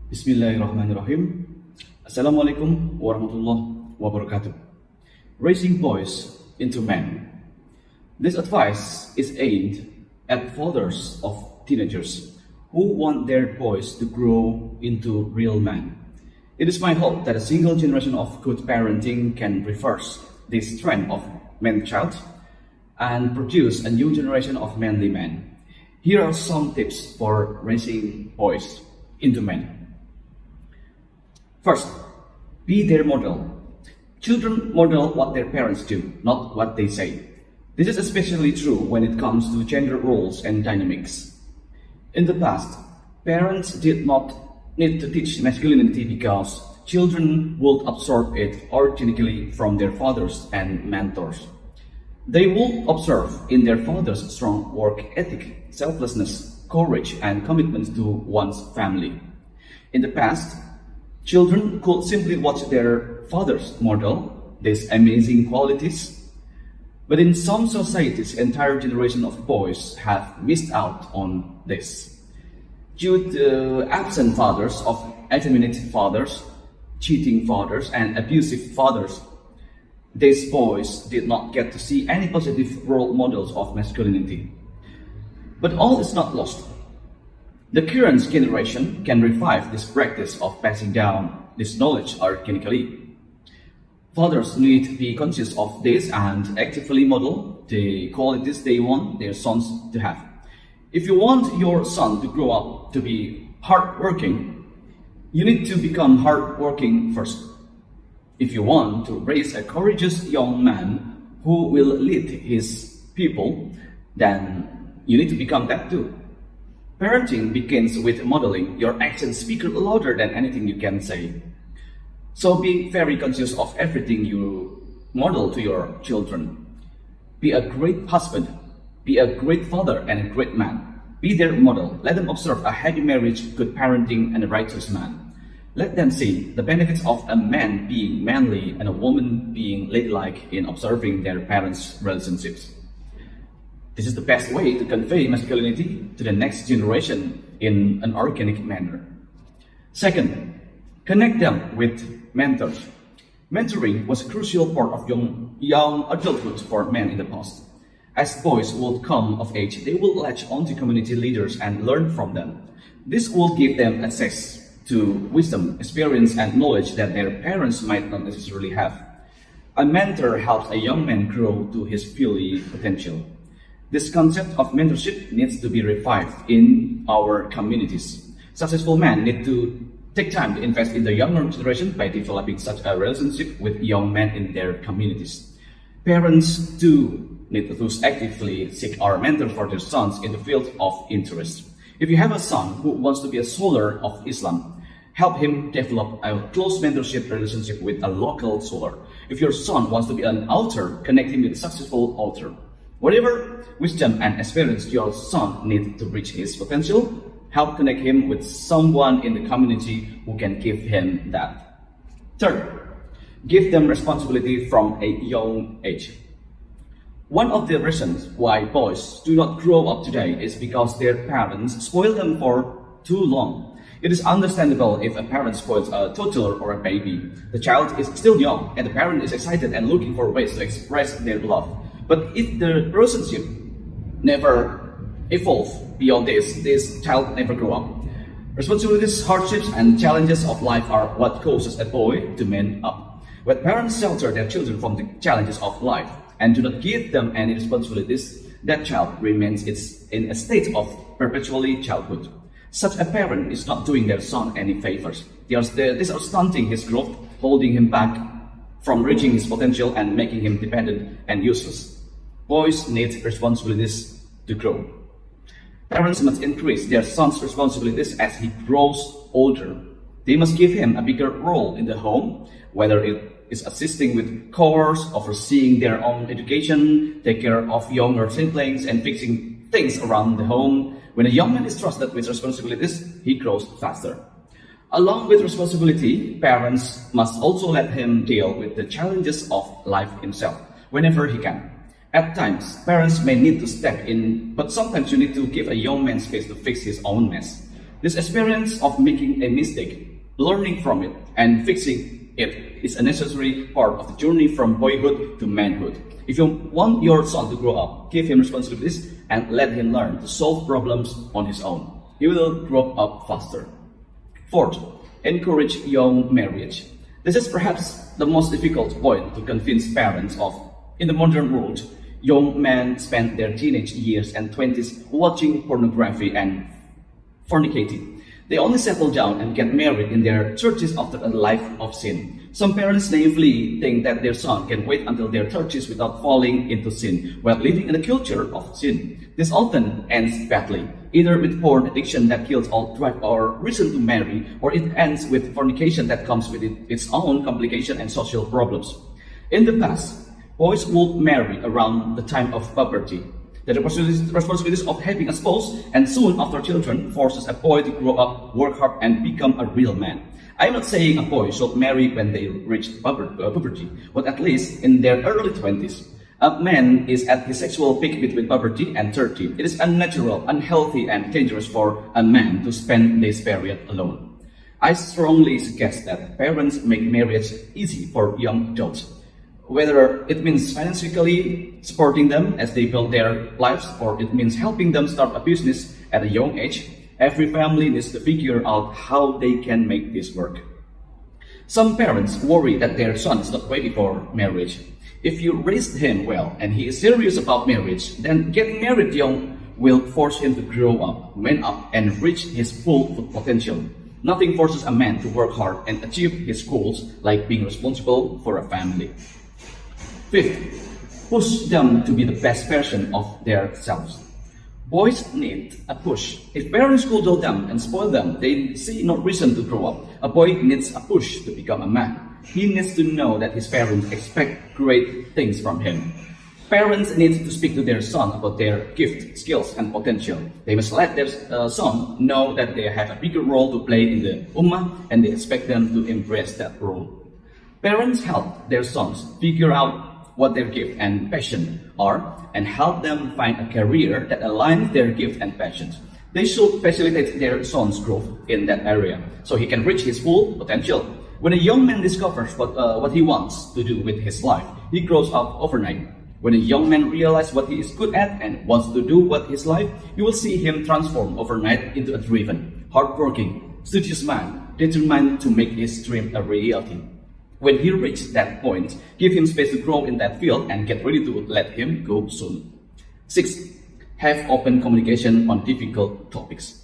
Bismillahirrahmanirrahim. Assalamualaikum warahmatullahi wabarakatuh. Raising boys into men. This advice is aimed at fathers of teenagers who want their boys to grow into real men. It is my hope that a single generation of good parenting can reverse this trend of man-child and produce a new generation of manly men. Here are some tips for raising boys into men. First, be their model. Children model what their parents do, not what they say. This is especially true when it comes to gender roles and dynamics. In the past, parents did not need to teach masculinity because children would absorb it organically from their fathers and mentors. They would observe in their fathers strong work ethic, selflessness, courage, and commitment to one's family. In the past, children could simply watch their fathers model these amazing qualities. But in some societies, entire generation of boys have missed out on this. Due to absent fathers of effeminate fathers, cheating fathers, and abusive fathers, these boys did not get to see any positive role models of masculinity. But all is not lost. The current generation can revive this practice of passing down this knowledge organically. Fathers need to be conscious of this and actively model the qualities they want their sons to have. If you want your son to grow up to be hardworking, you need to become hardworking first. If you want to raise a courageous young man who will lead his people, then you need to become that too. Parenting begins with modeling. Your actions speak louder than anything you can say. So be very conscious of everything you model to your children. Be a great husband, be a great father and a great man. Be their model. Let them observe a happy marriage, good parenting, and a righteous man. Let them see the benefits of a man being manly and a woman being ladylike in observing their parents' relationships. This is the best way to convey masculinity to the next generation in an organic manner. Second, connect them with mentors. Mentoring was a crucial part of young adulthood for men in the past. As boys will come of age, they will latch onto community leaders and learn from them. This will give them access to wisdom, experience, and knowledge that their parents might not necessarily have. A mentor helps a young man grow to his full potential. This concept of mentorship needs to be revived in our communities. Successful men need to take time to invest in the younger generation by developing such a relationship with young men in their communities. Parents too need to actively seek our mentor for their sons in the field of interest. If you have a son who wants to be a scholar of Islam, help him develop a close mentorship relationship with a local scholar. If your son wants to be an author, connect him with a successful author. Whatever wisdom and experience your son needs to reach his potential, help connect him with someone in the community who can give him that. Third, give them responsibility from a young age. One of the reasons why boys do not grow up today is because their parents spoil them for too long. It is understandable if a parent spoils a toddler or a baby. The child is still young and the parent is excited and looking for ways to express their love. But if the relationship never evolves beyond this child never grow up. Responsibilities, hardships, and challenges of life are what causes a boy to man up. When parents shelter their children from the challenges of life and do not give them any responsibilities, that child remains in a state of perpetually childhood. Such a parent is not doing their son any favors. They are stunting his growth, holding him back from reaching his potential and making him dependent and useless. Boys need responsibilities to grow. Parents must increase their son's responsibilities as he grows older. They must give him a bigger role in the home, whether it is assisting with chores, overseeing their own education, take care of younger siblings, and fixing things around the home. When a young man is trusted with responsibilities, he grows faster. Along with responsibility, parents must also let him deal with the challenges of life himself whenever he can. At times, parents may need to step in, but sometimes you need to give a young man space to fix his own mess. This experience of making a mistake, learning from it, and fixing it is a necessary part of the journey from boyhood to manhood. If you want your son to grow up, give him responsibilities and let him learn to solve problems on his own. He will grow up faster. Fourth, encourage young marriage. This is perhaps the most difficult point to convince parents of. In the modern world, young men spend their teenage years and 20s watching pornography and fornicating. They only settle down and get married in their 30s after a life of sin. Some parents naively think that their son can wait until their 30s without falling into sin, while living in a culture of sin. This often ends badly, either with porn addiction that kills all drive or reason to marry, or it ends with fornication that comes with its own complication and social problems. In the past, boys would marry around the time of puberty. The responsibilities of having a spouse and soon after children forces a boy to grow up, work hard, and become a real man. I'm not saying a boy should marry when they reach puberty, but at least in their early 20s. A man is at his sexual peak between puberty and 30. It is unnatural, unhealthy, and dangerous for a man to spend this period alone. I strongly suggest that parents make marriage easy for young adults. Whether it means financially supporting them as they build their lives, or it means helping them start a business at a young age, every family needs to figure out how they can make this work. Some parents worry that their son is not ready for marriage. If you raised him well and he is serious about marriage, then getting married young will force him to grow up, man up, and reach his full potential. Nothing forces a man to work hard and achieve his goals like being responsible for a family. Fifth, push them to be the best version of themselves. Boys need a push. If parents coddle them and spoil them, they see no reason to grow up. A boy needs a push to become a man. He needs to know that his parents expect great things from him. Parents need to speak to their son about their gift, skills, and potential. They must let their son know that they have a bigger role to play in the ummah, and they expect them to embrace that role. Parents help their sons figure out what their gift and passion are, and help them find a career that aligns their gift and passions. They should facilitate their son's growth in that area, so he can reach his full potential. When a young man discovers what he wants to do with his life, he grows up overnight. When a young man realizes what he is good at and wants to do with his life, you will see him transform overnight into a driven, hardworking, studious man, determined to make his dream a reality. When he reaches that point, give him space to grow in that field and get ready to let him go soon. 6. Have open communication on difficult topics.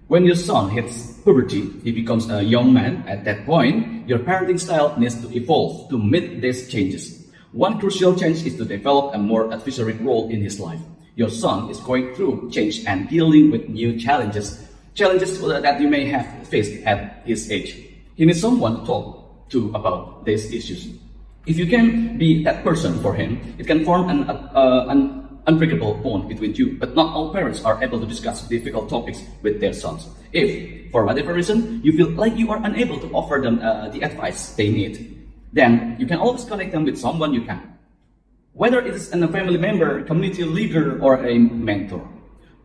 When your son hits puberty, he becomes a young man. At that point, your parenting style needs to evolve to meet these changes. One crucial change is to develop a more advisory role in his life. Your son is going through change and dealing with new challenges that you may have faced at his age. He needs someone to talk to about these issues. If you can be that person for him, it can form an unbreakable bond between you. But not all parents are able to discuss difficult topics with their sons. If, for whatever reason, you feel like you are unable to offer them the advice they need, then you can always connect them with someone you can. Whether it is a family member, community leader, or a mentor.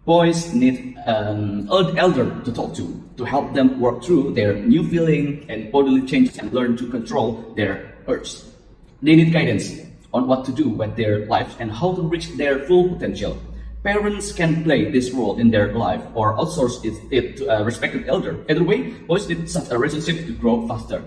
Boys need an elder to talk to help them work through their new feeling and bodily changes and learn to control their urges. They need guidance on what to do with their lives and how to reach their full potential. Parents can play this role in their life or outsource it to a respected elder. Either way, boys need such a relationship to grow faster.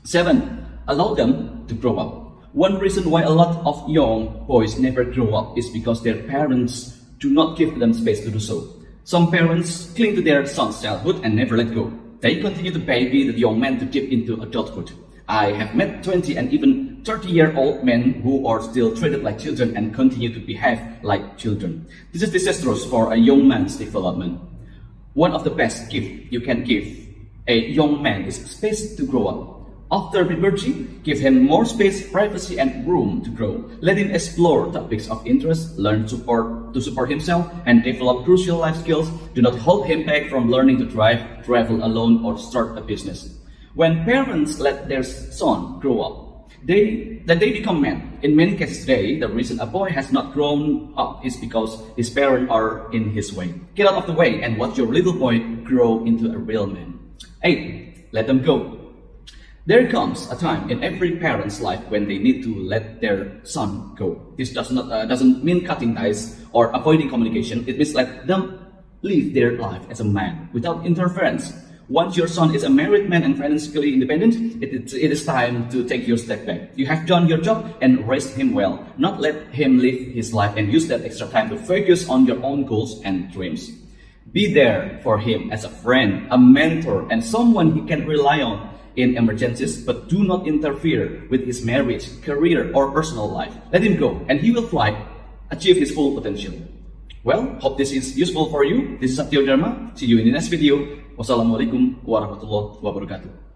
7. Allow them to grow up. One reason why a lot of young boys never grow up is because their parents do not give them space to do so. Some parents cling to their son's childhood and never let go. They continue to baby the young man to deep into adulthood. I have met 20 and even 30-year-old men who are still treated like children and continue to behave like children. This is disastrous for a young man's development. One of the best gifts you can give a young man is space to grow up. After puberty, give him more space, privacy, and room to grow. Let him explore topics of interest, learn to support himself, and develop crucial life skills. Do not hold him back from learning to drive, travel alone, or start a business. When parents let their son grow up, They become men. In many cases today, the reason a boy has not grown up is because his parents are in his way. Get out of the way and watch your little boy grow into a real man. 8. Let them go. There comes a time in every parent's life when they need to let their son go. This doesn't mean cutting ties or avoiding communication. It means let them live their life as a man without interference. Once your son is a married man and financially independent, it is time to take your step back. You have done your job and raised him well, not let him live his life and use that extra time to focus on your own goals and dreams. Be there for him as a friend, a mentor, and someone he can rely on in emergencies, but do not interfere with his marriage, career, or personal life. Let him go, and he will fly, achieve his full potential. Well, hope this is useful for you. This is Satyo Dharma. See you in the next video. Wassalamualaikum warahmatullahi wabarakatuh.